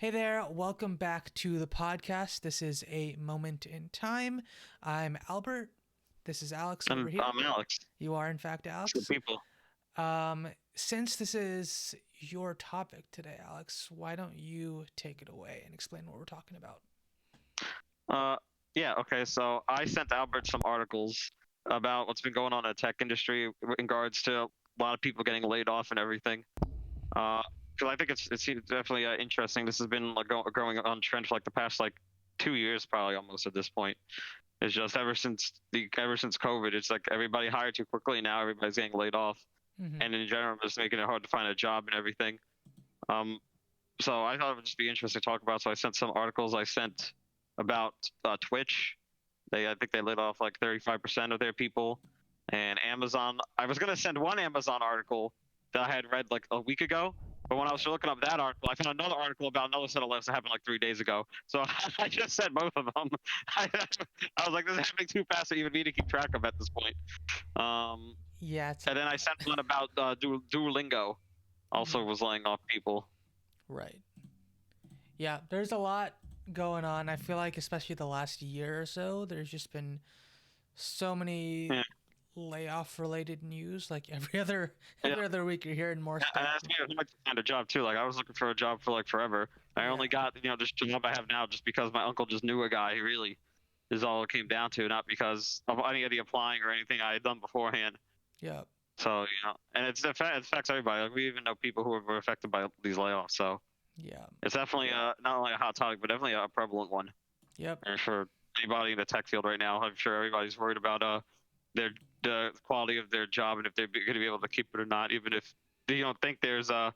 Hey there, welcome back to the podcast. This is a moment in time. I'm Albert. This is Alex over here. I'm Alex. You are, in fact, It's the Alex. people. Um, since this is your topic today, Alex, why don't you take it away and explain what we're talking about? Uh, yeah, okay. So I sent Albert some articles about what's been going on in the tech industry in regards to a lot of people getting laid off and everything. Uh, because I think it's definitely interesting. This has been like growing on trend for like the past like 2 years, probably almost at this point. It's just ever since COVID, it's like everybody hired too quickly. Now everybody's getting laid off, Mm-hmm. and in general, it's making it hard to find a job and everything. Um, so I thought it would just be interesting to talk about. So I sent some articles. I sent about Twitch. I think they laid off like 35% of their people, and Amazon. I was gonna send one Amazon article that I had read like a week ago, but when I was Right. looking up that article, I found another article about another set of layoffs that happened like 3 days ago. So I just sent both of them. I was like, this is happening too fast for even me to keep track of at this point. Um, Yeah, it's a and then I lot. sent one about Duolingo, also Mm-hmm. was laying off people. Right. Yeah, there's a lot going on. I feel like, especially the last year or so, there's just been so many Yeah. layoff related news. Like every other Yeah. every other week, you're hearing more Yeah, and stuff. that's me. I'd like to find a job too. Like I was looking for a job for like forever. I Yeah. only got this job I have now just because my uncle just knew a guy. He really is all it came down to, not because of any of the applying or anything I had done beforehand. Yeah. So and it affects everybody. Like we even know people who were affected by these layoffs. So Yeah. it's definitely not only a hot topic, but definitely a prevalent one. Yep. And for anybody in the tech field right now, I'm sure everybody's worried about their the quality of their job and if they're going to be able to keep it or not, even if they don't think there's a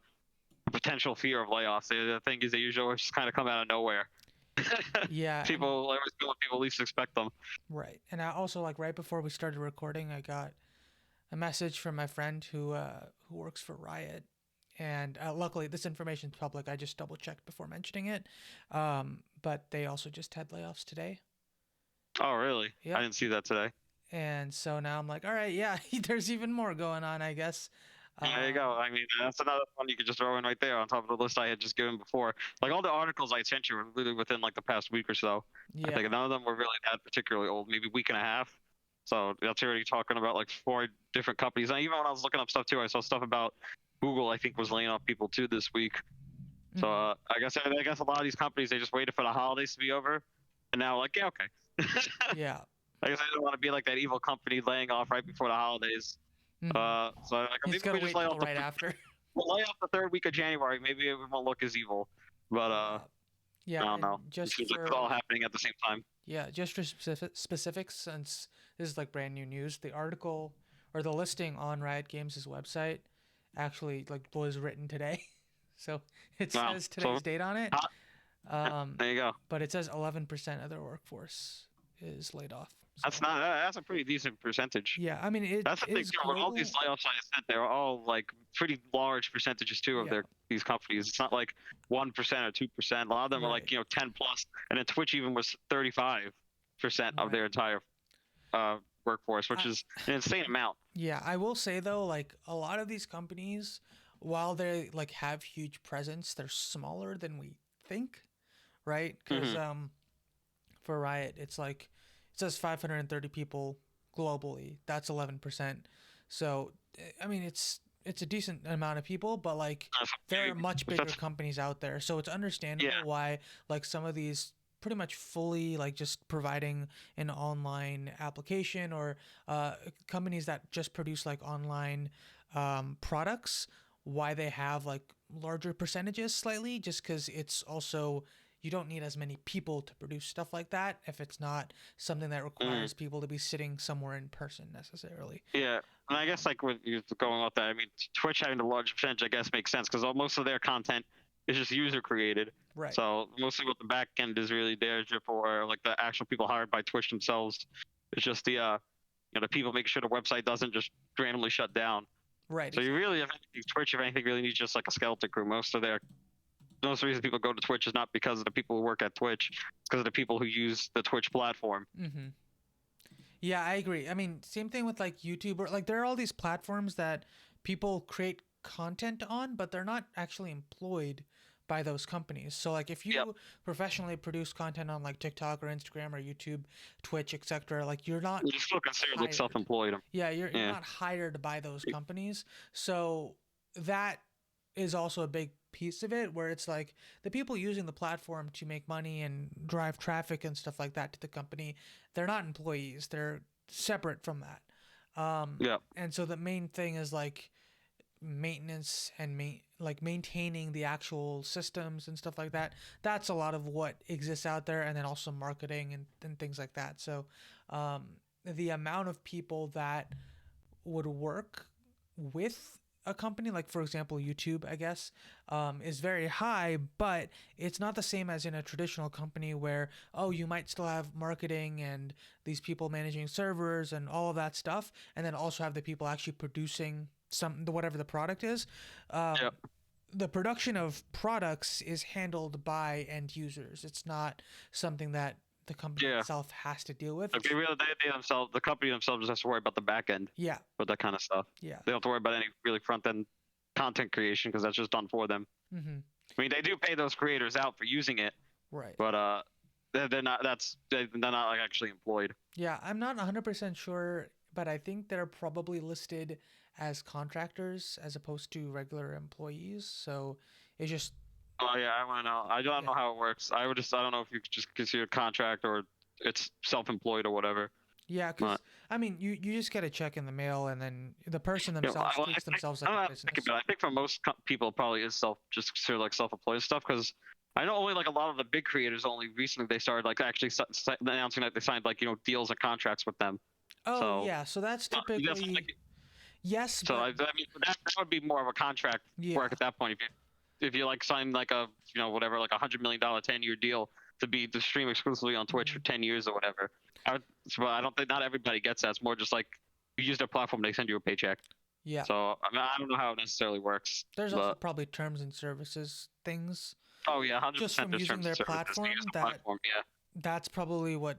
potential fear of layoffs. The thing is, they usually always just kind of come out of nowhere. Yeah. People And always go when people least expect them. right. And I also, like, right before we started recording, I got a message from my friend who works for Riot. And luckily, this information's public. I just double checked before mentioning it. But they also just had layoffs today. Oh, really? I Yep. didn't see that today. And so now I'm like, all right, yeah, there's even more going on, I guess. There you go. Um, I mean, that's another one you could just throw in right there on top of the list I had just given before. Like all the articles I sent you were really within like the past week or so. I yeah. think none of them were really that particularly old, maybe a week and a half. So that's already talking about like four different companies. And even when I was looking up stuff too, I saw stuff about Google. I think was laying off people too this week. So Hmm. I guess a lot of these companies they just waited for the holidays to be over, and now like yeah okay. Yeah. I guess I don't want to be like that evil company laying off right before the holidays. Hmm. So like He's maybe got to we just wait lay till off right after. we'll lay off the third week of January. Maybe it won't look as evil, but Yeah. I Yeah. don't And know. It just seems like it's for all happening at the same time. Yeah, just for specifics, since this is like brand new news, the article or the listing on Riot Games' website actually like was written today, so it Wow. says So today's date on it. hot. Um, There you go. but it says 11% of their workforce is laid off. That's So not that's a pretty decent percentage. yeah, I mean it That's the thing is too. With all these global. layoffs I said, they're all like pretty large percentages too of Yeah, their these companies. It's not like 1% or 2%. A lot of them are like right, 10 plus, and then Twitch even was 35% of right. their entire uh, workforce, which I, is an insane amount. yeah, I will say though, like a lot of these companies, while they like have huge presence, they're smaller than we think, right? Because Hmm. for Riot, it's like it says 530 people globally. That's 11%. So I mean, it's a decent amount of people, but like That's there are big. much bigger That's companies out there. So it's yeah. understandable why like some of these pretty much fully like just providing an online application or companies that just produce like online products, why they have like larger percentages slightly, just because it's also you don't need as many people to produce stuff like that if it's not something that Hmm. requires people to be sitting somewhere in person necessarily. Yeah, and I guess like with you going with that, I mean, Twitch having the large percentage, I guess makes sense because most of their content is just user created. Right. So mostly what the back end is really there for like the actual people hired by Twitch themselves. It's just the people making sure the website doesn't just randomly shut down. Right, So you exactly. really, if anything, Twitch, if anything, really needs just like a skeleton crew. Most of the reason people go to Twitch is not because of the people who work at Twitch, it's because of the people who use the Twitch platform. Mhm. Yeah, I agree. I mean, same thing with like YouTube or like there are all these platforms that people create content on, but they're not actually employed by those companies. So like if Yep. you professionally produce content on like TikTok or Instagram or YouTube, Twitch, etc., like you're not You're still considered like hired. self-employed. Yeah, you're Yeah. not hired by those companies. So that is also a big piece of it where it's like the people using the platform to make money and drive traffic and stuff like that to the company, they're not employees. They're separate from that. Yep. And so the main thing is like maintenance and like maintaining the actual systems and stuff like that. That's a lot of what exists out there, and then also marketing and things like that. So um, the amount of people that would work with a company like for example YouTube, I guess, is very high, but it's not the same as in a traditional company where, oh, you might still have marketing and these people managing servers and all of that stuff, and then also have the people actually producing some whatever the product is. um, Yep. the production of products is handled by end users. It's not something that the company Yeah. itself has to deal with. Like It's, they themselves, the company themselves just has to worry about the back end yeah, for that kind of stuff. yeah. They don't have to worry about any really front end content creation because that's just done for them. Mm-hmm. I mean, they do pay those creators out for using it, Right. but they're not. They're not like actually employed. Yeah, I'm not 100% sure, but I think they're probably listed as contractors as opposed to regular employees. So it's just, Oh yeah, I want to know. I don't yeah. know how it works. I don't know if you could just consider contract or it's self-employed or whatever. Yeah, But because I mean, you just get a check in the mail, and then the person yeah, themselves well, treats themselves I like don't a know how to think business. about it. I think for most people, it probably is just considered like self-employed stuff because I know only like a lot of the big creators only recently they started like actually announcing that they signed like deals and contracts with them. Oh, So yeah, so that's that's like typically yes, so but I mean that would be more of a contract work yeah. at that point if you like sign like a whatever like $100 million 10-year deal to stream exclusively on Twitch for Mhm. 10 years or whatever. So I don't think not everybody gets that. It's more just like you use their platform, they send you a paycheck. Yeah. So I mean I don't know how it necessarily works, There's also but probably terms and services things oh yeah, hundred just percent. from There's using terms and their services to use platform the that platform. Yeah. that's probably what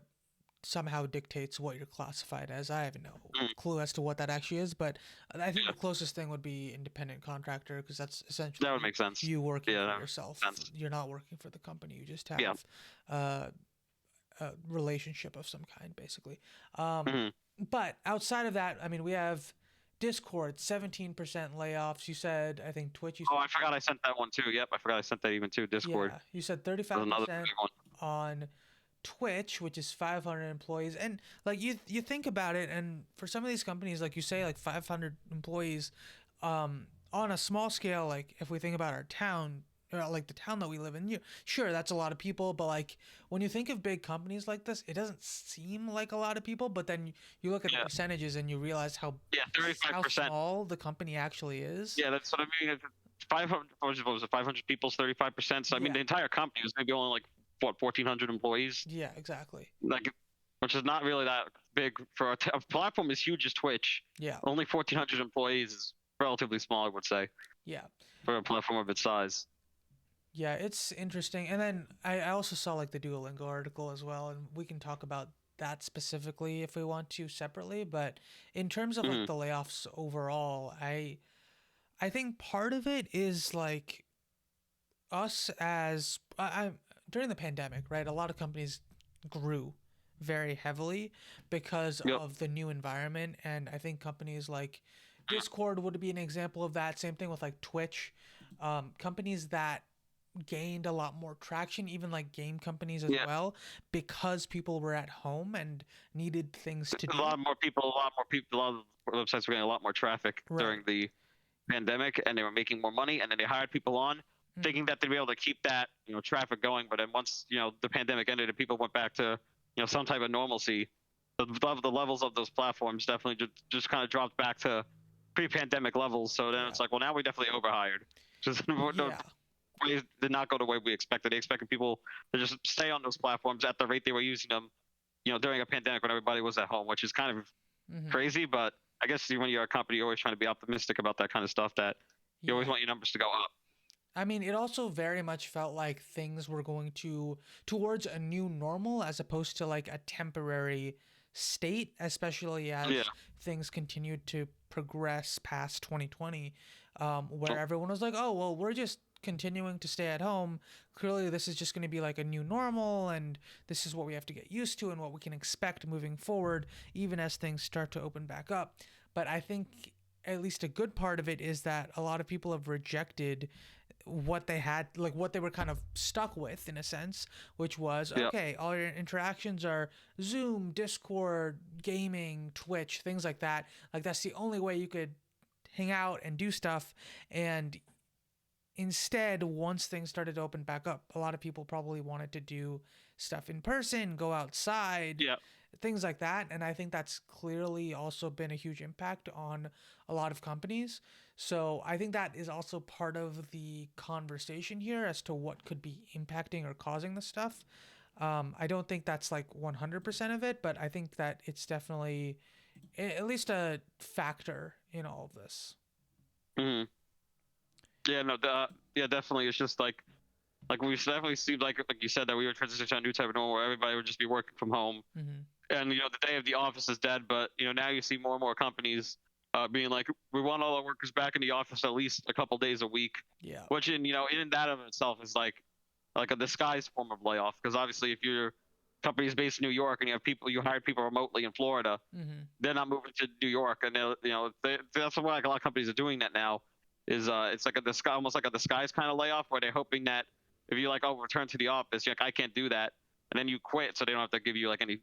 somehow dictates what you're classified as. I have no Mm, clue as to what that actually is, but I think yeah, the closest thing would be independent contractor because that's essentially that would make sense. you working Yeah, for that would yourself. make sense. You're not working for the company. You just Yeah. have uh, a relationship of some kind, basically. Um, Hmm. but outside of that, I mean, we have Discord, 17% layoffs. You said, I think Twitch, you Oh, said, I forgot I sent that one too. Yep, I forgot I sent that even too. Discord yeah, you said was another 35% big one. on Twitch, which is 500 employees. And like you think about it, and for some of these companies, like you say, like 500 employees, on a small scale, like if we think about our town, or like the town that we live in, sure, that's a lot of people, but like when you think of big companies like this, it doesn't seem like a lot of people, but then you look at the Yeah, percentages and you realize yeah, 35%. small the company actually is. Yeah, that's what I mean. It's 500, what was it, 500 people's 35%. So I mean, Yeah. the entire company was maybe only like what 1,400 employees, Yeah, exactly. like, which is not really that big for a platform as huge as Twitch. Yeah. Only 1,400 employees is relatively small, I would say, Yeah. for a platform of its size. Yeah, it's interesting. And then I also saw like the Duolingo article as well, and we can talk about that specifically if we want to separately. But in terms of like Hmm. the layoffs overall, I think part of it is like us as I during the pandemic, right? A lot of companies grew very heavily because Yep. of the new environment, and I think companies like Discord would be an example of that. Same thing with like Twitch, companies that gained a lot more traction, even like game companies as Yeah. well, because people were at home and needed things to A do. lot more people, a lot more people, a lot of websites were getting a lot more traffic Right. during the pandemic, and they were making more money, and then they hired people on, Mhm. thinking that they'd be able to keep that traffic going. But then once the pandemic ended and people went back to some type of normalcy, the levels of those platforms definitely just kind of dropped back to pre-pandemic levels. So then Yeah. it's like, well, now we definitely overhired. Just the Yeah. ways did not go the way we expected. They expected people to just stay on those platforms at the rate they were using them, during a pandemic when everybody was at home, which is kind of Hmm. crazy. But I guess when you're a company, you're always trying to be optimistic about that kind of stuff. That you always Yeah. want your numbers to go up. I mean, it also very much felt like things were going to towards a new normal as opposed to like a temporary state, especially Yeah. as things continued to progress past 2020, where Oh, everyone was like, "Oh, well, we're just continuing to stay at home, clearly this is just going to be like a new normal, and this is what we have to get used to and what we can expect moving forward, even as things start to open back up. But I think at least a good part of it is that a lot of people have rejected what they had, like what they were kind of stuck with in a sense, which was Yeah. okay, all your interactions are Zoom, Discord, gaming, Twitch, things like that. Like that's the only way you could hang out and do stuff. And instead, once things started to open back up, a lot of people probably wanted to do stuff in person, go outside, Yeah. things like that. And I think that's clearly also been a huge impact on a lot of companies. So I think that is also part of the conversation here as to what could be impacting or causing this stuff. I don't think that's like 100% of it, but I think that it's definitely at least a factor in all of this. Hmm. Yeah. No. Yeah. Definitely. It's just like we definitely seemed like you said that we were transitioning to a new type of normal where everybody would just be working from home, Mm-hmm. and the day of the office is dead. But now you see more and more companies being like, we want all our workers back in the office at least a couple days a week, Yeah. which in that of itself is like a disguised form of layoff, because obviously if your company is based in New York and you hired people remotely in Florida, Mm-hmm. they're not moving to New York, and that's why like a lot of companies are doing that now. Is it's like a disguise, almost like a disguise kind of layoff, where they're hoping that if you like, oh, return to the office, you're like, I can't do that, and then you quit, so they don't have to give you like any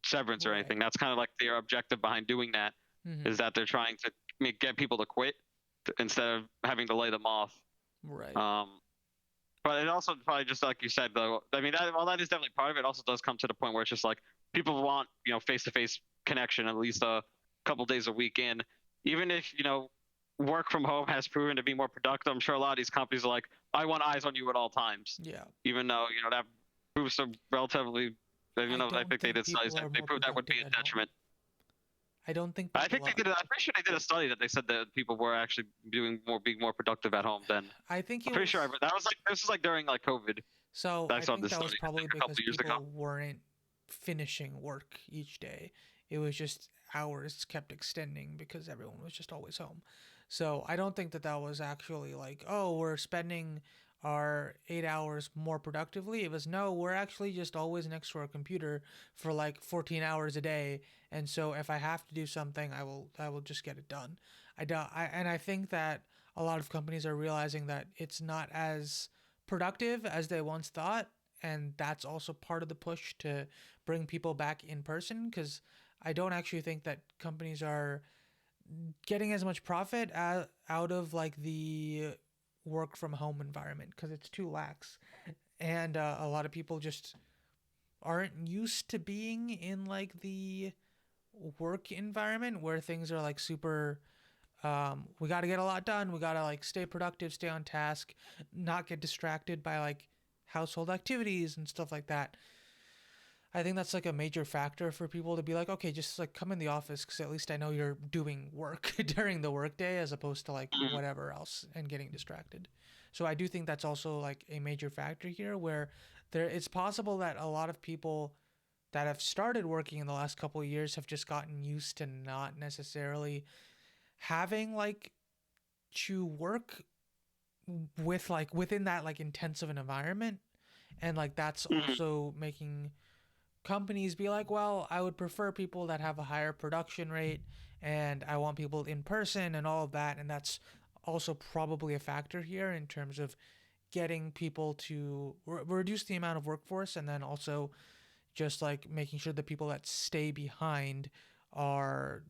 severance or Right. anything. That's kind of like their objective behind doing that, Mm-hmm. is that they're trying to get people to quit instead of having to lay them off. Right. Um, but it also probably, just like you said, though. I mean, while that is definitely part of it, it also does come to the point where it's just like people want face to face connection at least a couple days a week in, even if work from home has proven to be more productive. I'm sure a lot of these companies are like, I want eyes on you at all times, Yeah. even though that proves to relatively. Even I though I don't think they think did studies people that are they more proved that would be productive a at home. detriment. I don't think I people think they are. did. I'm pretty sure they did a study that they said that people were actually being more productive at home than. I think I'm it pretty sure was. that was like this was like during like COVID. So I I saw think this that was study, I probably think, a couple because of years ago. people weren't finishing work each day. It was just hours kept extending because everyone was just always home. So I don't think that that was actually like, oh, we're spending our 8 hours more productively. It was no, we're actually just always next to our computer for like 14 hours a day. And so if I have to do something, I will just get it done. And I think that a lot of companies are realizing that it's not as productive as they once thought, and that's also part of the push to bring people back in person, because I don't actually think that companies are getting as much profit out of like the work from home environment because it's too lax, and a lot of people just aren't used to being in like the work environment where things are like super, we got to get a lot done, we got to like stay productive, stay on task, not get distracted by like household activities and stuff like that. I think that's like a major factor for people to be like, okay, just like come in the office because at least I know you're doing work during the workday as opposed to like Mhm. whatever else and getting distracted. So I do think that's also like a major factor here where it's possible that a lot of people that have started working in the last couple of years have just gotten used to not necessarily having like to work with like within that like intensive an environment, and like that's Mhm. also making companies be like, well, I would prefer people that have a higher production rate, and I want people in person and all of that. And that's also probably a factor here in terms of getting people to reduce the amount of workforce, and then also just like making sure the people that stay behind are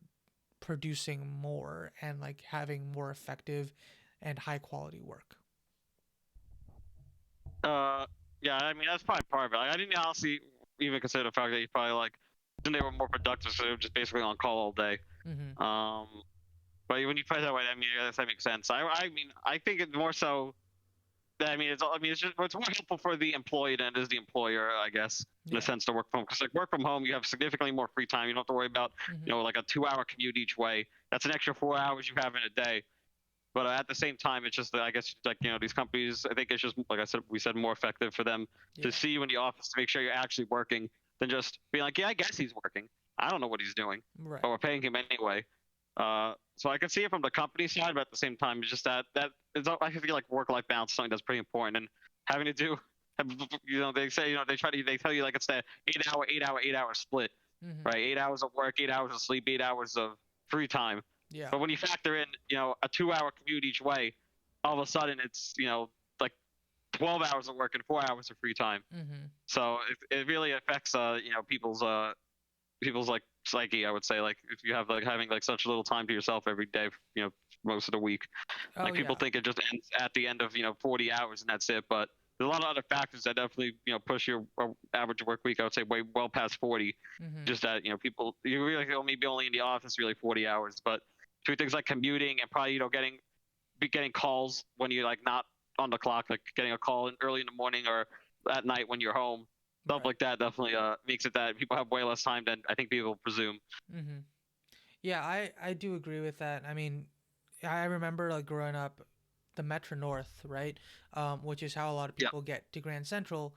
producing more and like having more effective and high quality work. Uh, yeah, I mean that's probably part of it. Like, I didn't honestly even consider the fact that you probably like then they were more productive, so they were just basically on call all day. Mm-hmm. Um, but when you put it that way, I mean I guess that makes sense. I mean I think it's more so. I mean, it's just it's more helpful for the employee than it is the employer, I guess, in a Yeah. sense, to work from home. Because like work from home, you have significantly more free time. You don't have to worry about Mm-hmm. like a 2 hour commute each way. That's an extra 4 hours you have in a day. But at the same time, it's just that I guess like these companies, I think it's just like I said, we said more effective for them to Yeah. see you in the office to make sure you're actually working than just being like, yeah, I guess he's working. I don't know what he's doing, Right. but we're paying him anyway. So I can see it from the company side, but at the same time, it's just that it's, I feel like work-life balance is something that's pretty important, and having to do, they say, they tell you like it's the 8 hour, 8 hour, 8 hour split, Mm-hmm. right? 8 hours of work, 8 hours of sleep, 8 hours of free time. Yeah. But when you factor in, a 2 hour commute each way, all of a sudden it's, like 12 hours of work and 4 hours of free time. Mm-hmm. So it really affects, people's like psyche. I would say, like, if you have like having like such little time to yourself every day, most of the week. Oh Like, people yeah. think it just ends at the end of 40 hours and that's it, but there's a lot of other factors that definitely push your average work week, I would say, way well past 40. Mm-hmm. Just that, people, you really only be only in the office really 40 hours, but through things like commuting and probably getting calls when you're like not on the clock, like getting a call early in the morning or at night when you're home, stuff Right. like that definitely makes it that people have way less time than I think people presume. Mm-hmm. Yeah, I do agree with that. I mean, I remember like growing up, the Metro North, right, which is how a lot of Yeah. people get to Grand Central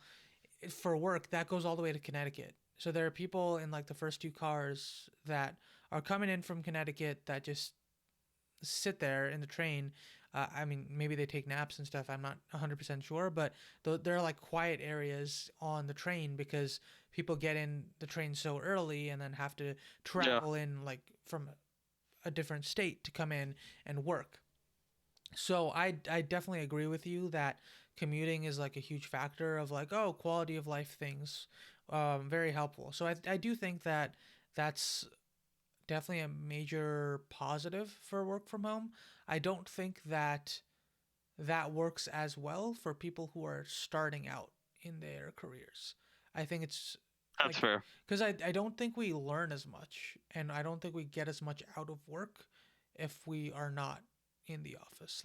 for work. That goes all the way to Connecticut. So there are people in like the first two cars that are coming in from Connecticut that just sit there in the train. I mean, maybe they take naps and stuff. I'm not 100% sure, but there are like quiet areas on the train because people get in the train so early and then have to Yeah. travel in like from a different state to come in and work. So I definitely agree with you that commuting is like a huge factor of like, oh, quality of life things, very helpful. So I do think that that's definitely a major positive for work from home. I don't think that that works as well for people who are starting out in their careers. I think it's That's like, fair. because I don't think we learn as much and I don't think we get as much out of work if we are not in the office.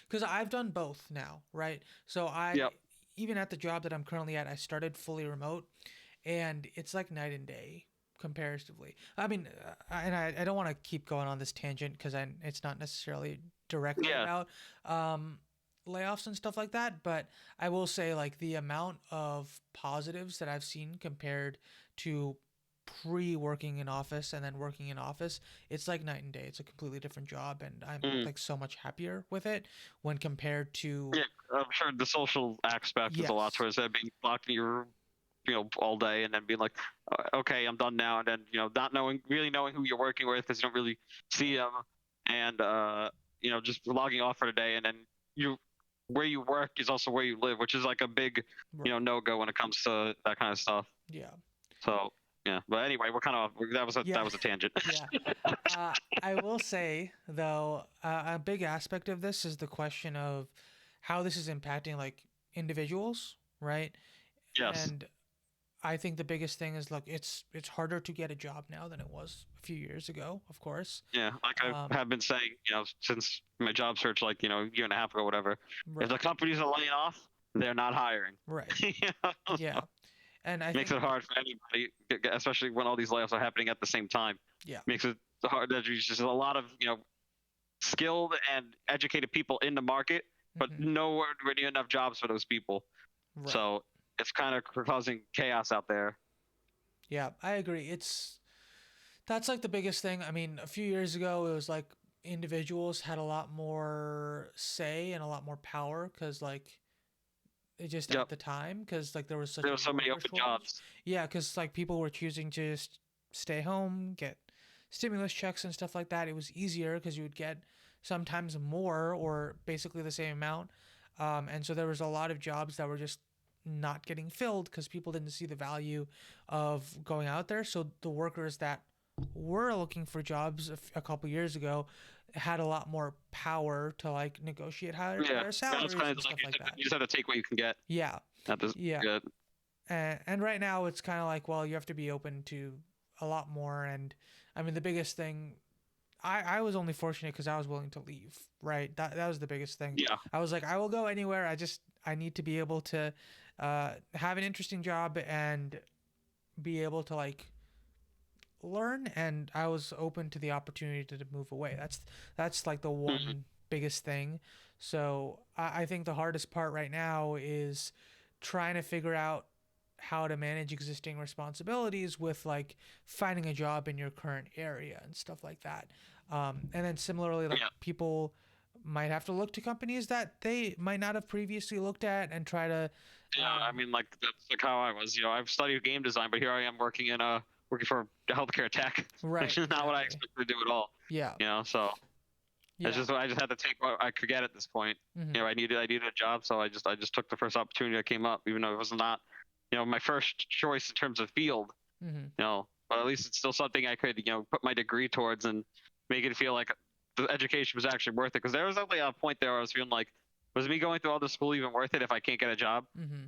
Because I've done both now, right? So Yep. even at the job that I'm currently at, I started fully remote and it's like night and day comparatively. I mean, and I don't want to keep going on this tangent because it's not necessarily directly Yeah. about um, layoffs and stuff like that, but I will say like the amount of positives that I've seen compared to pre-working in office and then working in office, it's like night and day. It's a completely different job and I'm Mm. like so much happier with it when compared to. Yeah, I'm sure the social aspect is a lot Yes. towards that, being locked in your all day and then being like, okay, I'm done now, and then not knowing who you're working with because you don't really see them, and just logging off for the day, and then you where you work is also where you live, which is like a big Right. no go when it comes to that kind of stuff. Yeah. So yeah, but anyway, we're kind of that Yeah. was a tangent. Yeah. I will say though, a big aspect of this is the question of how this is impacting like individuals, right? Yes. And I think the biggest thing is look, it's harder to get a job now than it was a few years ago, of course. Yeah, like I Um, have been saying, since my job search, like, a year and a half ago, whatever. If right, the companies are laying off, they're not hiring. right, You know? yeah, and I Makes think it hard for anybody, especially when all these layoffs are happening at the same time. yeah, Makes it hard. There's just a lot of, skilled and educated people in the market, but hmm nowhere near enough jobs for those people. right, So it's kind of causing chaos out there. yeah, I agree. That's like the biggest thing. I mean, a few years ago, it was like individuals had a lot more say and a lot more power because like it just Yep. at the time because like there was such There a were so many worker open shortage. jobs. Yeah, because like people were choosing to just stay home, get stimulus checks and stuff like that. It was easier because you would get sometimes more or basically the same amount. And so there was a lot of jobs that were just not getting filled because people didn't see the value of going out there. So the workers that were looking for jobs a couple years ago had a lot more power to like negotiate Yeah. higher Now it's salaries kind and of like stuff like that. you just have to take what you can get Yeah, at this. yeah. Good. And right now it's kind of like, well, you have to be open to a lot more. And I mean, the biggest thing, I was only fortunate because I was willing to leave, right? That was the biggest thing. Yeah. I was like, I will go anywhere. I need to be able to have an interesting job and be able to like learn. And I was open to the opportunity to move away. That's like the Mhm. one biggest thing. So I think the hardest part right now is trying to figure out how to manage existing responsibilities with like finding a job in your current area and stuff like that. And then similarly, like Yeah. people might have to look to companies that they might not have previously looked at and try to, Yeah, I um, mean, like that's like how I was. I've studied game design, but here I am working for healthcare tech, which right, is not what I exactly. expected to do at all. Yeah, So it's yeah. just I just had to take what I could get at this point. Hmm. I needed a job, so I just took the first opportunity that came up, even though it was not, my first choice in terms of field. Hmm. But at least it's still something I could, put my degree towards and make it feel like the education was actually worth it. Because there was definitely a point there where I was feeling like, was me going through all this school even worth it if I can't get a job? Hmm.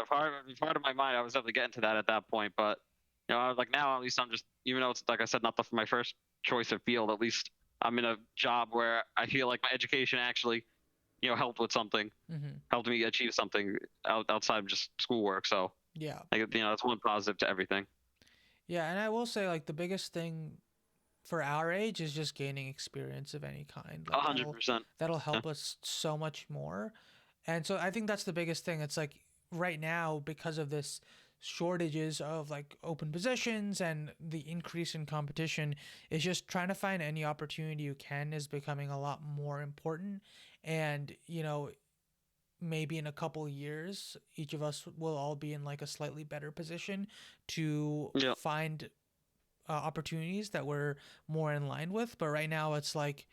Part of my mind, I was definitely getting to that at that point. But I was like, now at least I'm just, even though it's like I said, not my first choice of field. At least I'm in a job where I feel like my education actually, helped with something, Hmm. helped me achieve something outside of just schoolwork. So Yeah. that's one positive to everything. Yeah, and I will say like the biggest thing for our age is just gaining experience of any kind. A Like hundred percent. that'll Yeah. help us so much more. And so I think that's the biggest thing. It's like right now because of this shortages of like open positions and the increase in competition is just trying to find any opportunity you can is becoming a lot more important. And maybe in a couple years each of us will all be in like a slightly better position to Yeah. find opportunities that we're more in line with. But right now, it's like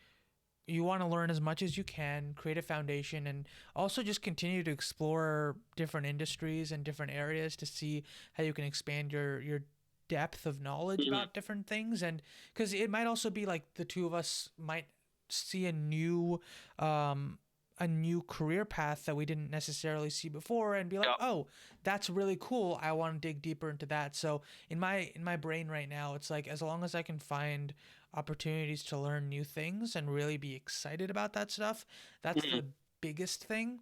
you want to learn as much as you can, create a foundation, and also just continue to explore different industries and different areas to see how you can expand your depth of knowledge Mhm. about different things. And because it might also be like the two of us might see um, a new career path that we didn't necessarily see before and be like, Yeah. oh, that's really cool, I want to dig deeper into that. So in my brain right now, it's like as long as I can find opportunities to learn new things and really be excited about that stuff, that's Mhm. the biggest thing.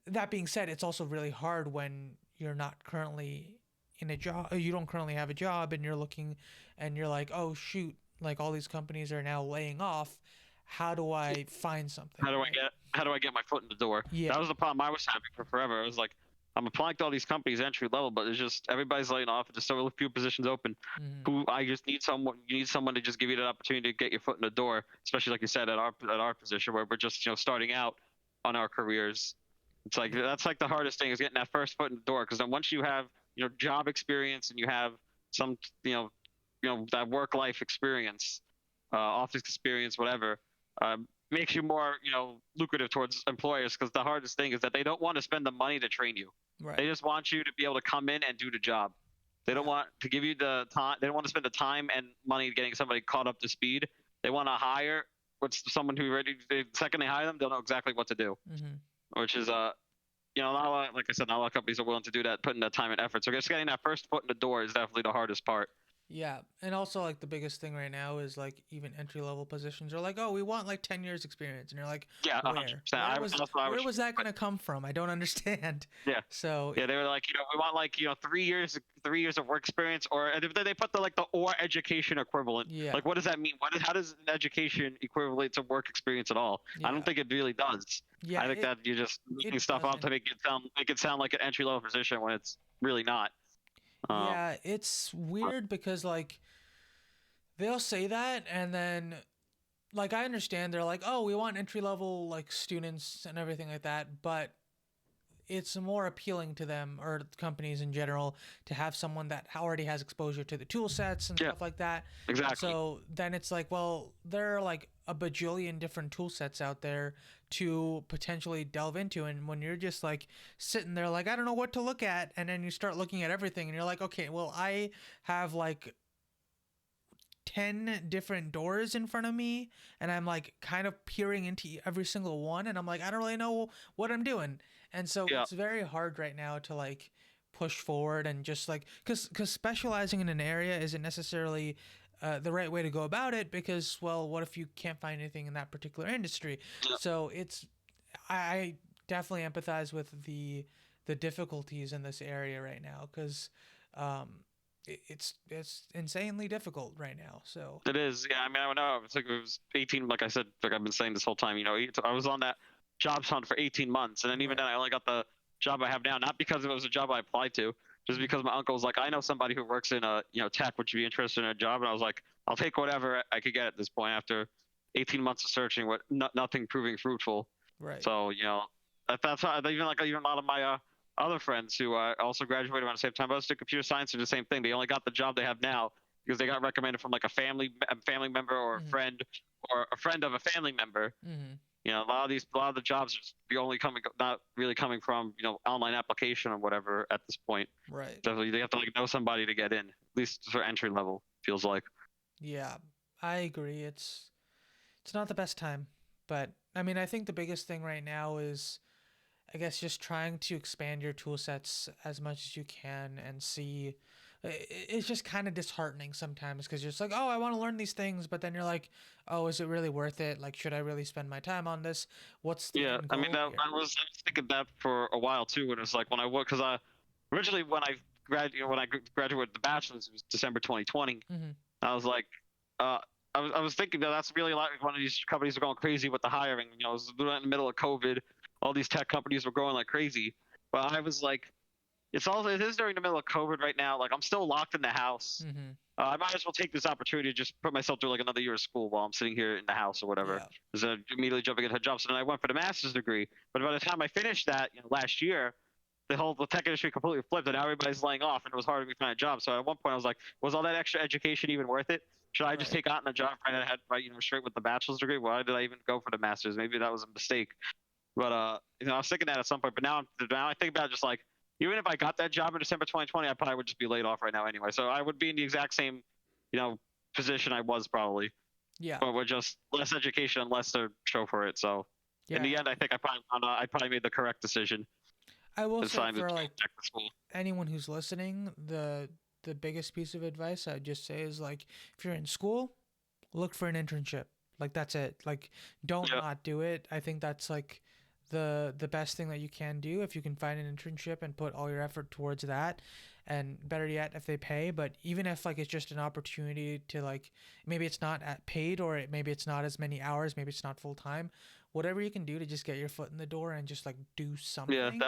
That being said, it's also really hard when you're not currently in a job, you don't currently have a job, and you're looking and you're like, oh shoot, like all these companies are now laying off. How do I find something, right? How do I get my foot in the door? That Yeah. was the problem I was having for forever. It was like I'm applying to all these companies entry level, but it's just everybody's laying off. There's so few positions open. Mm-hmm. Who I just need someone. You need someone to just give you that opportunity to get your foot in the door, especially like you said at our position where we're just starting out on our careers. It's like Yeah. that's like the hardest thing is getting that first foot in the door because then once you have job experience and you have some that work life experience, office experience, whatever, makes you more lucrative towards employers because the hardest thing is that they don't want to spend the money to train you. They Right. just want you to be able to come in and do the job. They don't Yeah. want to give you the time. They don't want to spend the time and money getting somebody caught up to speed. They want to hire what's someone who ready. The second they hire them, they'll know exactly what to do, Mm-hmm. which is not a lot, like I said, not a lot of companies are willing to do that, putting that time and effort. So just getting that first foot in the door is definitely the hardest part. Yeah, and also like the biggest thing right now is like even entry level positions are like, oh, we want like 10 years experience, and you're like, Yeah, a hundred where, percent. That's what I where was. was that gonna come from? I don't understand. Yeah, So yeah. They were like, we want like 3 years of work experience, or and then they put the or education equivalent. yeah, Like, what does that mean? How does an education equivalent to work experience at all? I don't yeah, think it really does. yeah. I think It that you're just making it stuff up to doesn't. make it sound like an entry level position when it's really not. Um, Yeah, it's weird because like they'll say that, and then like I understand they're like, oh, we want entry level like students and everything like that, but it's more appealing to them or companies in general to have someone that already has exposure to the tool sets and yeah, stuff like that. And exactly. so then it's like, well, there are like a bajillion different tool sets out there to potentially delve into. And when you're just like sitting there, like, I don't know what to look at. And then you start looking at everything and you're like, okay, well, I have like 10 different doors in front of me and I'm like kind of peering into every single one and I'm like I don't really know what I'm doing. And so Yeah, it's very hard right now to like push forward and just like cuz specializing in an area isn't necessarily the right way to go about it because well what if you can't find anything in that particular industry. yeah. So it's I definitely empathize with the difficulties in this area right now cuz um it's insanely difficult right now. So It is. Yeah, I mean, I don't know. It's like it was 18. Like I said, like I've been saying this whole time. I was on that jobs hunt for 18 months, and then even right. then, I only got the job I have now, not because it was a job I applied to, just Mhm. because my uncle was like, I know somebody who works in tech. Would you be interested in a job? And I was like, I'll take whatever I could get at this point after 18 months of searching, nothing proving fruitful. Right. So that's how even a lot of my other friends who also graduated around the same time. Both did computer science, did the same thing. They only got the job they have now because they got recommended from like a family member Mhm. or a friend of a family member. Mhm. A lot of the jobs are just the only coming, not really coming from online application or whatever at this point. Right. So they have to like know somebody to get in, at least for entry level. Feels like. Yeah, I agree. It's not the best time, but I mean, I think the biggest thing right now is, I guess, just trying to expand your tool sets as much as you can and see. It's just kind of disheartening sometimes because you're just like, oh, I want to learn these things, but then you're like, oh, is it really worth it? Like, should I really spend my time on this? What's the Yeah, end I mean goal that here? I was thinking that for a while too. When it's like when I work, because I originally when I graduated the bachelor's, it was December 2020. Mm-hmm. I was like, uh, I was thinking that that's really like one of these companies are going crazy with the hiring. It was in the middle of COVID, all these tech companies were growing like crazy. But I was like, it is during the middle of COVID right now. Like I'm still locked in the house. Mm-hmm. I might as well take this opportunity to just put myself through like another year of school while I'm sitting here in the house or whatever. Yeah. Instead of immediately jumping into a job. So then I went for the master's degree. But by the time I finished that, last year, the tech industry completely flipped, and now everybody's laying off, and it was hard to find a job. So at one point, I was like, was all that extra education even worth it? Should I just Right. take on a job right ahead, right, straight with the bachelor's degree? Why did I even go for the master's? Maybe that was a mistake. But I was thinking that at some point. But now I think about it just like even if I got that job in December 2020, I probably would just be laid off right now anyway. So I would be in the exact same, you know, position I was probably, Yeah. but with just less education and less to show for it. So in Yeah. the end, I think I probably made the correct decision I will and say decided to for go like back to school. anyone who's listening, the biggest piece of advice I'd just say is like, if you're in school, look for an internship. Like that's it. Like don't Yeah, not do it. I think that's like the best thing that you can do if you can find an internship and put all your effort towards that. And better yet, if they pay, but even if like it's just an opportunity to like, maybe it's not at paid, or maybe it's not as many hours, maybe it's not full time, whatever you can do to just get your foot in the door and just like do yeah. something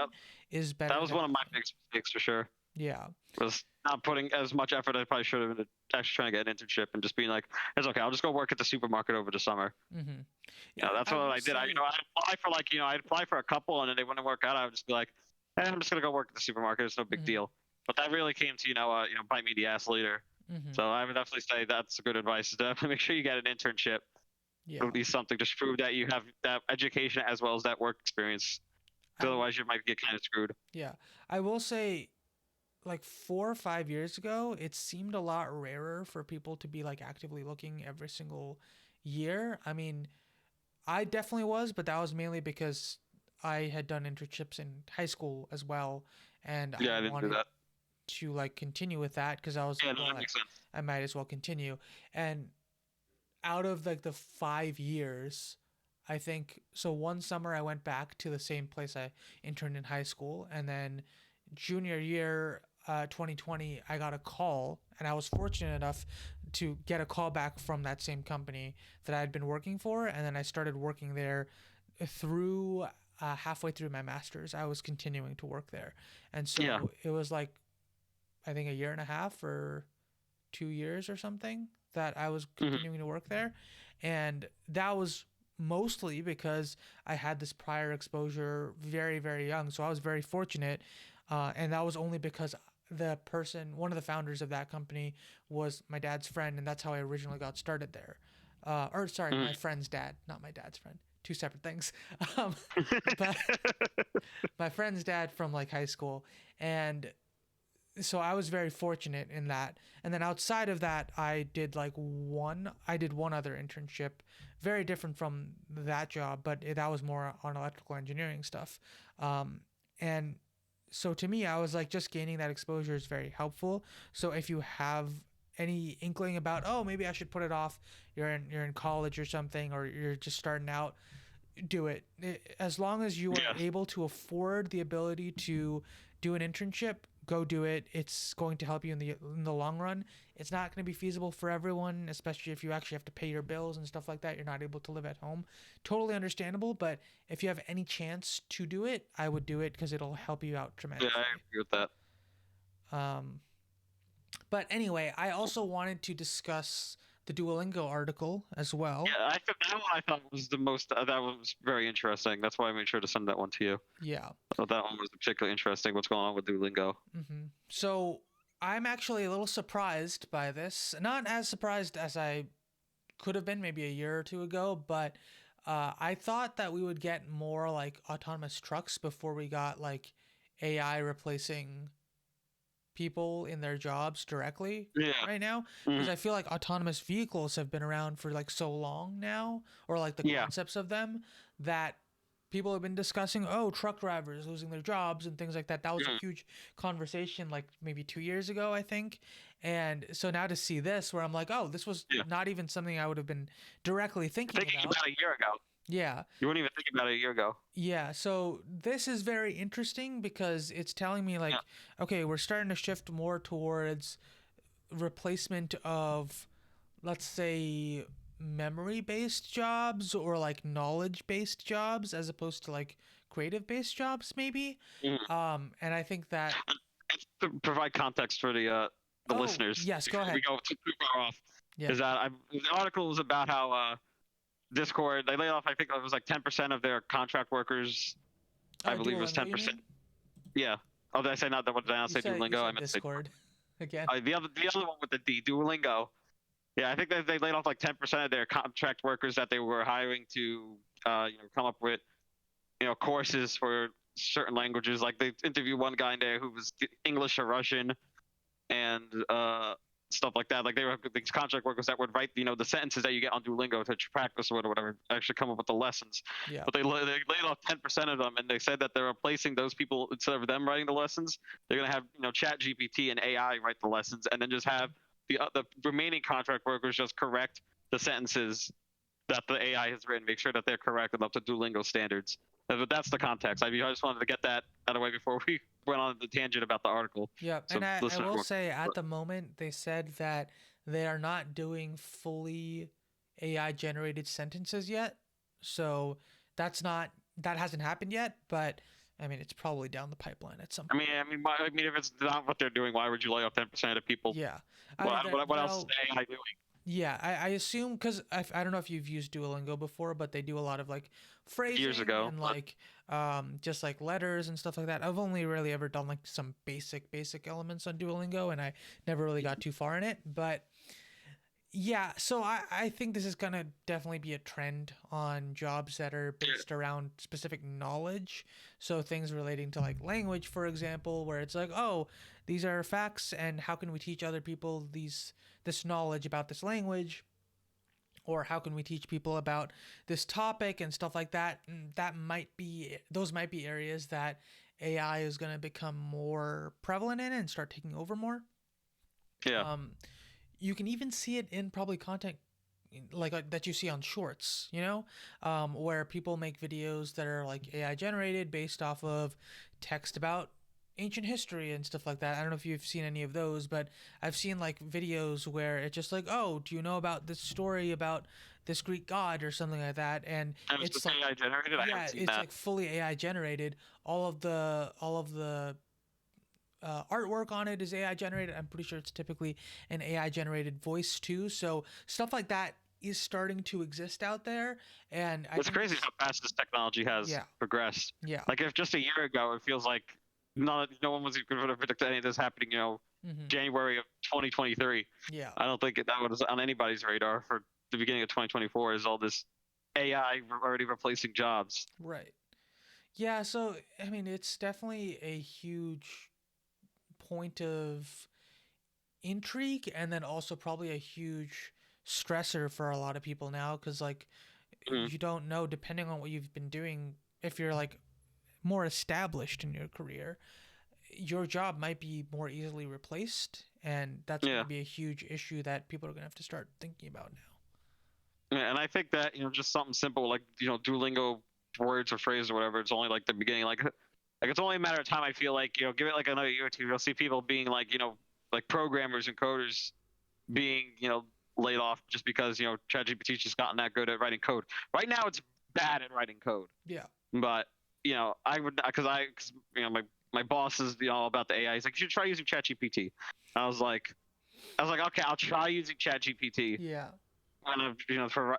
is That better was than one of my nothing. biggest mistakes for sure. Yeah. Was not putting as much effort as I probably should have into actually trying to get an internship and just being like, it's okay. I'll just go work at the supermarket over the summer. Mm-hmm. Yeah, That's I what will I did. say. I'd apply for I'd apply for a couple, and then they wouldn't work out. I would just be like, I'm just gonna go work at the supermarket. It's no big Mm-hmm. deal. But that really came to bite me in the ass later. Mm-hmm. So I would definitely say that's good advice. Is definitely make sure you get an internship, or Yeah. at least something, just prove that you have that education as well as that work experience. I Because otherwise, you might get kind of screwed. Yeah. I will say, like 4 or 5 years ago, it seemed a lot rarer for people to be like actively looking every single year. I mean, I definitely was, but that was mainly because I had done internships in high school as well, and I Yeah, I didn't do wanted that. to like continue with that because I was Yeah, like, no, well, that makes sense. I might as well continue. And out of like the 5 years, I think so. One summer I went back to the same place I interned in high school, and then junior year, 2020, I got a call, and I was fortunate enough to get a call back from that same company that I had been working for, and then I started working there through. Halfway through my master's, I was continuing to work there, and Yeah. so it was like, I think, a year and a half or 2 years or something that I was Hmm. continuing to work there. And that was mostly because I had this prior exposure very, very young. So I was very fortunate. And that was only because one of the founders of that company was my dad's friend. And that's how I originally got started there. Or sorry, Hmm. my friend's dad, not my dad's friend. Two separate things. Um, but my friend's dad from like high school. And so I was very fortunate in that. And then outside of that, I did one other internship, very different from that job, but that was more on electrical engineering stuff. Um, and so to me, I was like, just gaining that exposure is very helpful. So if you have any inkling about, oh, maybe I should put it off, you're in college or something, or you're just starting out, do it. As long as you are Yeah. able to afford the ability to do an internship, go do it. It's going to help you in the long run. It's not going to be feasible for everyone, especially if you actually have to pay your bills and stuff like that. You're not able to live at home. Totally understandable, but if you have any chance to do it, I would do it because it'll help you out Yeah, I tremendously. agree with that. Um, but anyway, I also wanted to discuss the Duolingo article as well. Yeah, I think that one I thought was the most. That was very interesting. That's why I made sure to send that one to you. Yeah. I thought that one was particularly interesting. What's going on with Duolingo? So I'm actually a little surprised by this. Not as surprised as I could have been maybe a year or two ago, but I thought that we would get more like autonomous trucks before we got like AI replacing people in their jobs directly Yeah. right now, because Mhm. I feel like autonomous vehicles have been around for like so long now, or like the Yeah. concepts of them, that people have been discussing, oh, truck drivers losing their jobs and things like that. That was a Mhm. huge conversation like maybe 2 years ago, I think. And so now to see this where I'm like, oh, this was Yeah. not even something I would have been directly thinking Thinking about. about a year ago. Yeah. You wouldn't even think about it a year ago. Yeah, so this is very interesting because it's telling me Yeah. like, okay, we're starting to shift more towards replacement of, let's say, memory based jobs or like knowledge based jobs as opposed to like creative based jobs maybe. Mhm. And I think that, And to provide context for the oh listeners yes, go before we ahead. go too far off, Yeah. is that the article was about how Discord they laid off. I think it was like 10% of their contract workers. I believe it was Duolingo, you 10%. mean? Yeah. Oh, did I say not that? What did I not You say? said you Duolingo. I said meant to say Discord again. the other one with the D, Duolingo. Yeah, I think they laid off like 10% of their contract workers that they were hiring to come up with courses for certain languages. Like they interviewed one guy in there who was English or Russian and stuff like that. Like they were these contract workers that would write the sentences that you get on Duolingo to practice or whatever, actually come up with the lessons. Yeah. But they laid off 10% of them, and they said that they're replacing those people instead of them writing the lessons. They're gonna have Chat GPT and AI write the lessons, and then just have the remaining contract workers just correct the sentences that the AI has written, make sure that they're correct and up to Duolingo standards. But that's the context. I mean, I just wanted to get that out of the way before we went on the tangent about the article. Yeah, and So I listeners will will. say at the moment they said that they are not doing fully AI generated sentences yet. So that hasn't happened yet, but I mean it's probably down the pipeline at some I point. mean, I mean, if it's not what they're doing, why would you lay off 10% of people? Yeah. I mean What else is the AI doing? yeah, I assume because I don't know if you've used Duolingo before, but they do a lot of like Years phrasing ago, and but like just like letters and stuff like that. I've only really ever done like some basic elements on Duolingo, and I never really got too far in it. But yeah, so I think this is gonna definitely be a trend on jobs that are yeah, based around specific knowledge. So things relating to like language, for example, where it's like, oh, these are facts, and how can we teach other people this knowledge about this language? Or how can we teach people about this topic and stuff like that? That might be those might be areas that AI is going to become more prevalent in and start taking over more. yeah. Um, you can even see it in probably content like that you see on shorts, where people make videos that are like AI generated based off of text about ancient history and stuff like that. I don't know if you've seen any of those, but I've seen like videos where it's just like, oh, do you know about this story about this Greek god or something like that? And And it's it's just like, AI generated. I yeah, haven't seen it's that. like fully AI generated. All of the artwork on it is AI generated. I'm pretty sure it's typically an AI generated voice too. So stuff like that is starting to exist out there, and I It's think crazy it's how fast this technology has yeah, progressed. yeah, Like if just a year ago, it feels like no one was going to predict any of this happening. hmm January of 2023. yeah, I don't think that was on anybody's radar for the beginning of 2024. Is all this AI already replacing jobs? right, yeah. So I mean, it's definitely a huge point of intrigue, and then also probably a huge stressor for a lot of people now, because like Mm, you don't know, depending on what you've been doing, if you're like more established in your career, your job might be more easily replaced, and that's going yeah. to be a huge issue that people are going to have to start thinking about now. Yeah, and I think that just something simple like Duolingo words or phrases or whatever. It's only like the beginning. Like it's only a matter of time. I feel like give it like another year or two. You'll see people being like like programmers and coders being laid off just because ChatGPT's just gotten that good at writing code. Right now, it's bad at writing code. Yeah. But I would because my my boss is about the AI. He's like, you should try using ChatGPT. I was like, okay, I'll try using ChatGPT. Yeah. Kind of for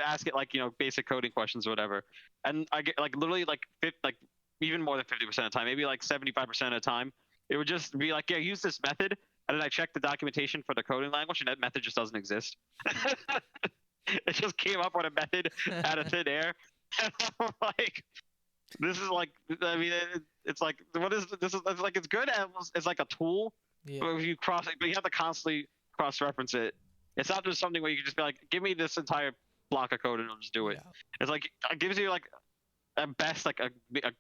ask it like basic coding questions or whatever, and I get like literally like like even more than 50% of the time, maybe like 75% of the time, it would just be like, yeah, use this method, and then I check the documentation for the coding language, and that method just doesn't exist. It just came up with a method out of thin air, and I'm like, this is like, I mean, it's like, what is this? Is it's like it's good as like a tool, Yeah. but if you but you have to constantly cross reference it. It's not just something where you can just be like, give me this entire block of code and I'll just do it. Yeah. It's like it gives you like at best like a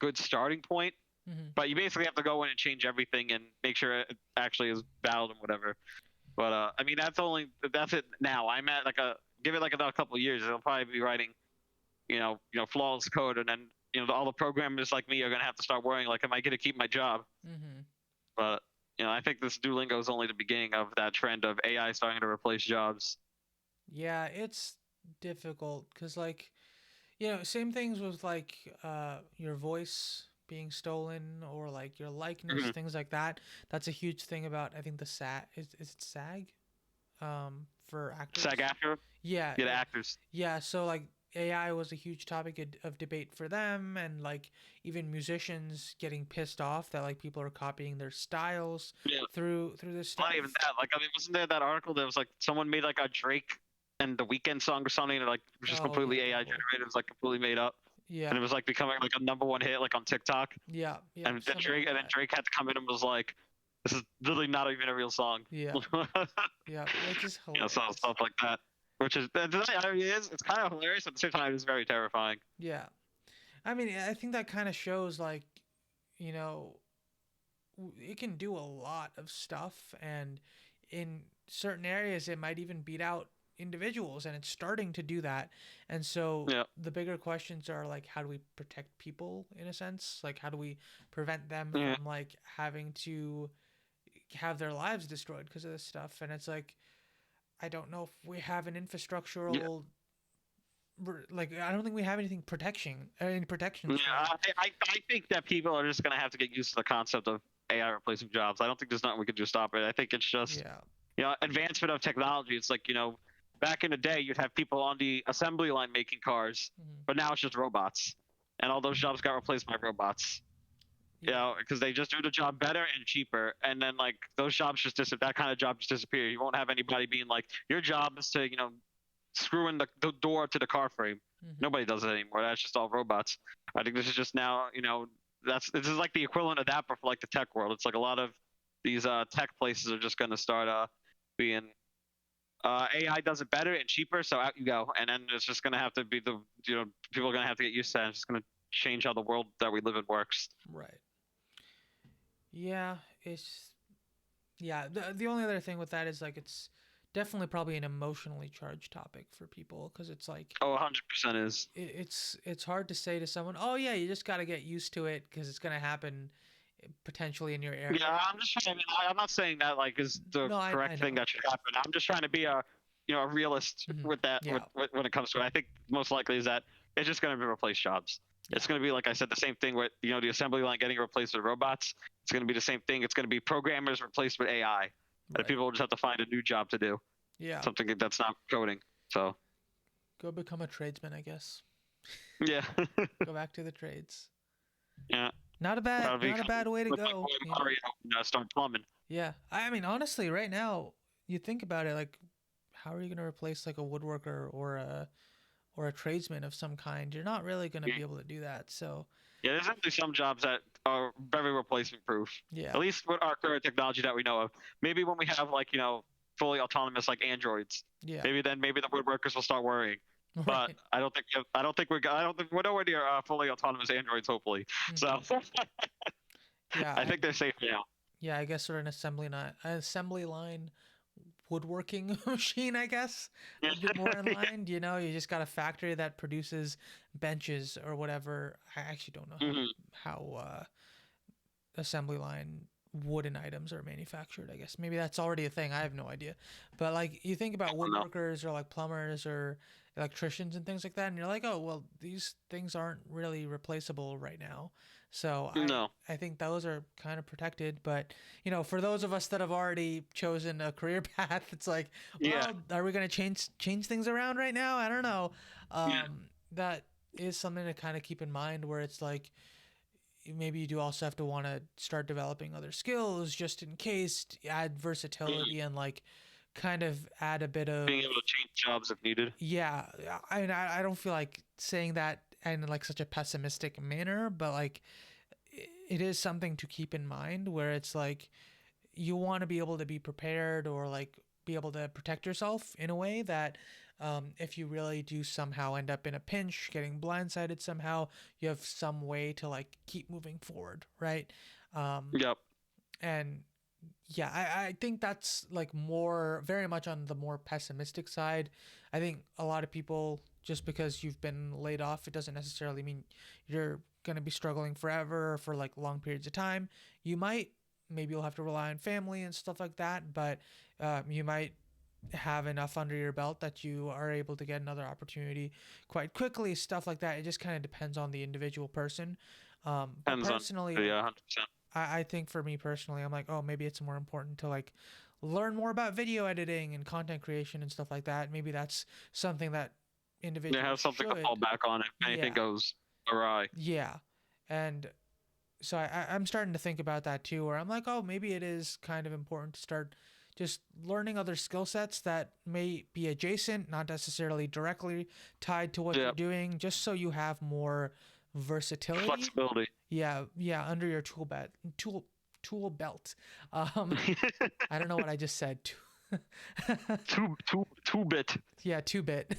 good starting point, Hmm. but you basically have to go in and change everything and make sure it actually is valid and whatever. But I mean, that's it now. I'm at like give it like another couple of years. It'll probably be writing, flawless code, and then all the programmers like me are gonna have to start worrying like, am I gonna keep my job? Hmm. But I think this Duolingo is only the beginning of that trend of AI starting to replace jobs. Yeah, it's difficult because, like, same things with like your voice being stolen or like your likeness, Hmm. things like that. That's a huge thing about, I think, the SAG. Is it SAG? For SAG actors. after, Yeah, get actors. yeah. So like AI was a huge topic of debate for them, and like even musicians getting pissed off that like people are copying their styles Yeah, through this not stuff. even that. Like, I mean, wasn't there that article that was like someone made like a Drake and the Weekend song or something, and like it was just Oh yeah, completely that AI whole. generated. It was like completely made up, Yeah, and it was like becoming like a number one hit like on TikTok. yeah, yeah. Something like And then that. Drake had to come in and was like, "This is literally not even a real song." Yeah, yeah. Which is hilarious. Stuff like that, which is I mean, it's kind of hilarious at the same time. It's very terrifying. Yeah. I mean, I think that kind of shows like, you know, it can do a lot of stuff, and in certain areas it might even beat out individuals, and it's starting to do that. And so Yeah, the bigger questions are like, how do we protect people in a sense? Like, how do we prevent them yeah, from like having to have their lives destroyed because of this stuff? And it's like, I don't know if we have an yeah. infrastructural, like, I don't think we have any Yeah, protections for it. I think that people are just gonna have to get used to the concept of AI replacing jobs. I don't think there's nothing we can do to stop it. I think it's just Yeah. advancement of technology. It's like back in the day you'd have people on the assembly line making cars, Hmm. but now it's just robots, and all those jobs got replaced by robots. Yeah. Because they just do the job better and cheaper, and then like those jobs just that kind of job just disappear. You won't have anybody being like, your job is to screw in the door to the car frame. Hmm. Nobody does it anymore. That's just all robots. I think this is just now, this is like the equivalent of that, but for like the tech world. It's like a lot of these tech places are just going to start being AI does it better and cheaper, so out you go. And then it's just going to have to be people are going to have to get used to that. It's just going to change how the world that we live in works. Right. Yeah, it's yeah. The only other thing with that is like it's definitely probably an emotionally charged topic for people because it's like Oh, 100% is. it's hard to say to someone, oh yeah, you just got to get used to it because it's gonna happen potentially in your area. Yeah, I'm just trying. I mean, I'm not saying that like is the No, I correct thing know. that should happen. I'm just trying to be a realist Hmm. with that Yeah, when it comes to it. I think most likely is that it's just going to replace jobs. It's yeah, going to be like I said, the same thing with the assembly line getting replaced with robots. It's going to be the same thing. It's going to be programmers replaced with AI, and right. people will just have to find a new job to do, Yeah, something that's not coding. So go become a tradesman, I guess. yeah, Go back to the trades. yeah, Not probably not a bad way to look like go, Mario and start plumbing. Yeah, I mean, honestly, right now, you think about it, like, how are you gonna replace like a woodworker or a tradesman of some kind? You're not really gonna Yeah, be able to do that. So, yeah, there's actually some jobs that are very replacement proof. yeah, At least with our current technology that we know of. Maybe when we have like, fully autonomous like androids, yeah, maybe the woodworkers will start worrying. But right, I don't think we're nowhere near fully autonomous androids, hopefully. So hmm, yeah, I think they're safe now. yeah, I guess, or an assembly line woodworking machine, I guess, Yeah. would be more in line. You just got a factory that produces benches or whatever. I actually don't know Hmm. how assembly line wooden items are manufactured. I guess maybe that's already a thing. I have no idea. But like you think I about don't know. woodworkers or like plumbers or electricians and things like that, and you're like, oh well, these things aren't really replaceable right now. So No. I think those are kind of protected. But for those of us that have already chosen a career path, it's like, Yeah. well, are we gonna change things around right now? I don't know. Yeah. That is something to kind of keep in mind, where it's like maybe you do also have to want to start developing other skills just in case, add Mhm. versatility, and like kind of add a bit Being of, able to change jobs if needed. yeah. I don't feel like saying that in like such a pessimistic manner, but like it is something to keep in mind, where it's like you want to be able to be prepared, or like be able to protect yourself in a way that, if you really do somehow end up in a pinch, getting blindsided somehow, you have some way to like keep moving forward, right? um, Yep. and yeah, I think that's like more, very much on the more pessimistic side. I think a lot of people, just because you've been laid off, it doesn't necessarily mean you're going to be struggling forever or for like long periods of time. You might, maybe you'll have to rely on family and stuff like that, but you might have enough under your belt that you are able to get another opportunity quite quickly, stuff like that. It just kind of depends on the individual person. But Depends on. personally, Yeah, like, 100%. I think for me personally, I'm like, oh, maybe it's more important to like learn more about video editing and content creation and stuff like that. Maybe that's something that They individuals have something to fall should. back on if anything Yeah, goes awry. yeah. And so I'm starting to think about that too, where I'm like, oh, maybe it is kind of important to start just learning other skill sets that may be adjacent, not necessarily directly tied to what you're Yep. doing, just so you have more versatility. Flexibility. Yeah, yeah, under your tool belt. Um, I don't know what I just said. Two bit. Yeah, two bit.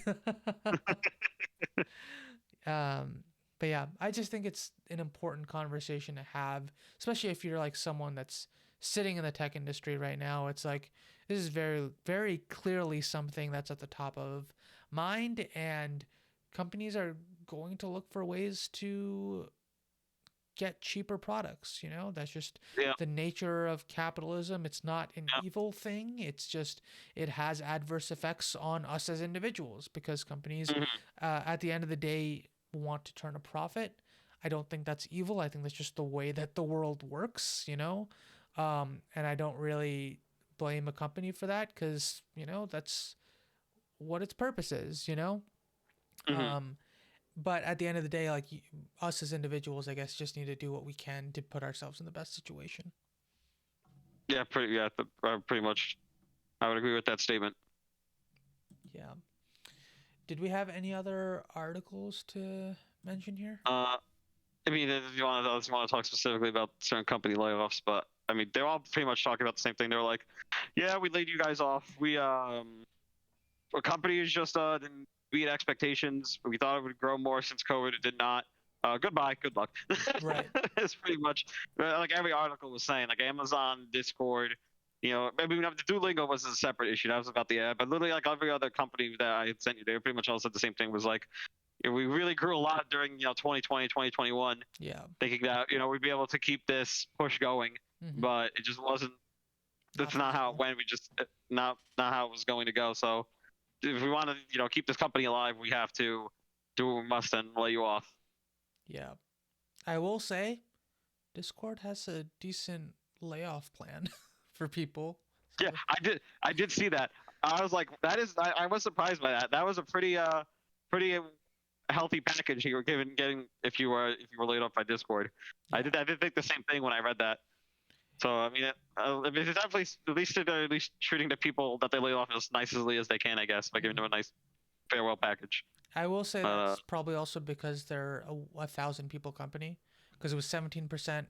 um, but yeah, I just think it's an important conversation to have, especially if you're like someone that's sitting in the tech industry right now. It's like this is very, very clearly something that's at the top of mind, and companies are going to look for ways to get cheaper products. That's just Yeah. the nature of capitalism. It's not an Yeah. evil thing. It's just it has adverse effects on us as individuals, because companies, Hmm. at the end of the day, want to turn a profit. I don't think that's evil. I think that's just the way that the world works. And I don't really blame a company for that, because that's what its purpose is. Hmm. um, but at the end of the day, like, us as individuals, I guess, just need to do what we can to put ourselves in the best situation. Yeah. Pretty. Yeah. Pretty much. I would agree with that statement. Yeah. Did we have any other articles to mention here? Uh, I mean, if you want to talk specifically about certain company layoffs, but I mean, they're all pretty much talking about the same thing. They're like, yeah, we laid you guys off. Our company is just didn't meet expectations. We thought it would grow more since COVID. It did not. Goodbye. Good luck. Right. It's pretty much like every article was saying. Like Amazon, Discord. Maybe the Duolingo was a separate issue. That was about the app. But literally, like every other company that I had sent you, they pretty much all said the same thing. Was like, we really grew a lot during 2020, 2021, Yeah. thinking that we'd be able to keep this push going, Mm-hmm. but it just wasn't. Not That's not how it feasible. went. We just not how it was going to go. So if we want to keep this company alive, we have to do what we must and lay you off. Yeah. I will say, Discord has a decent layoff plan for people. Yeah, So I did see that. I was like, that is. I was surprised by that. That was a pretty healthy package you were getting if you were laid off by Discord. yeah. I did think the same thing when I read that. So I mean, it's definitely they're at least treating the people that they lay off as nicely as they can, I guess, by giving them Mm-hmm. a nice farewell package. I will say But that's probably also because they're a thousand people company, because it was 17%,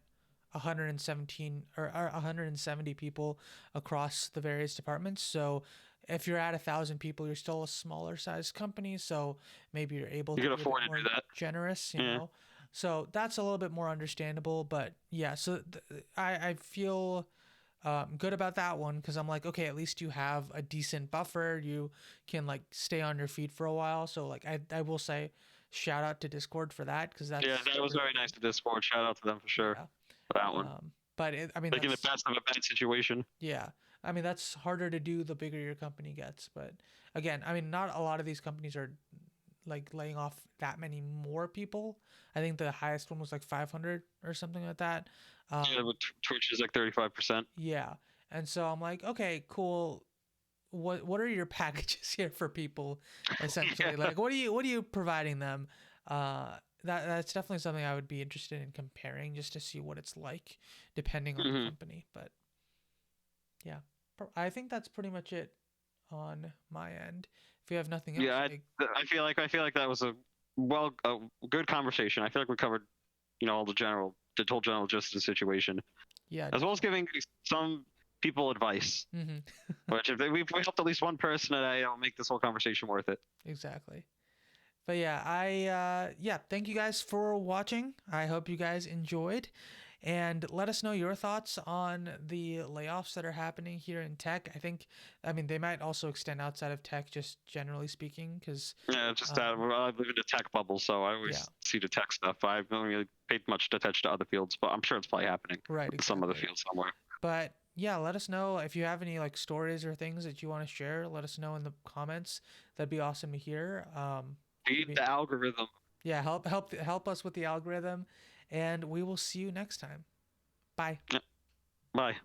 117 or 170 people across the various departments. So if you're at 1,000 people, you're still a smaller size company. So maybe you're able you to can be a bit afford to more do that. generous. Yeah. So that's a little bit more understandable. But yeah, so I feel good about that one, because I'm like, okay, at least you have a decent buffer. You can like stay on your feet for a while. So like I will say, shout out to Discord for that, because Yeah, that's that was really very nice good. to Discord. Shout out to them for sure Yeah. for that one. But I mean, Making the that's, best of a bad situation. yeah. I mean, that's harder to do the bigger your company gets. But again, I mean, not a lot of these companies are like laying off that many more people. I think the highest one was like 500 or something like that. Yeah, Um, but Twitch is like 35%. yeah. And so I'm like, okay, cool. What are your packages here for people essentially? Yeah. Like what are you providing them? That's definitely something I would be interested in comparing just to see what it's like depending on the Hmm. company. But yeah. I think that's pretty much it on my end. If you have nothing else, Yeah, I feel like that was a good conversation. I feel like we covered, all the whole general gist of the situation, yeah, as well as definitely. giving some people advice. Mhm. Which if we helped at least one person today, it'll make this whole conversation worth it. Exactly. But yeah, yeah, thank you guys for watching. I hope you guys enjoyed. And let us know your thoughts on the layoffs that are happening here in tech. I mean, they might also extend outside of tech, just generally speaking, because, Yeah, it's just that um, I live in a tech bubble, so I yeah, always see the tech stuff. I haven't really paid much attention to other fields, but I'm sure it's probably happening right, in some other exactly. field somewhere. But yeah, let us know if you have any like stories or things that you want to share. Let us know in the comments. That'd be awesome to hear. Feed Maybe the algorithm. yeah, help us with the algorithm, and we will see you next time. Bye. Yeah, bye.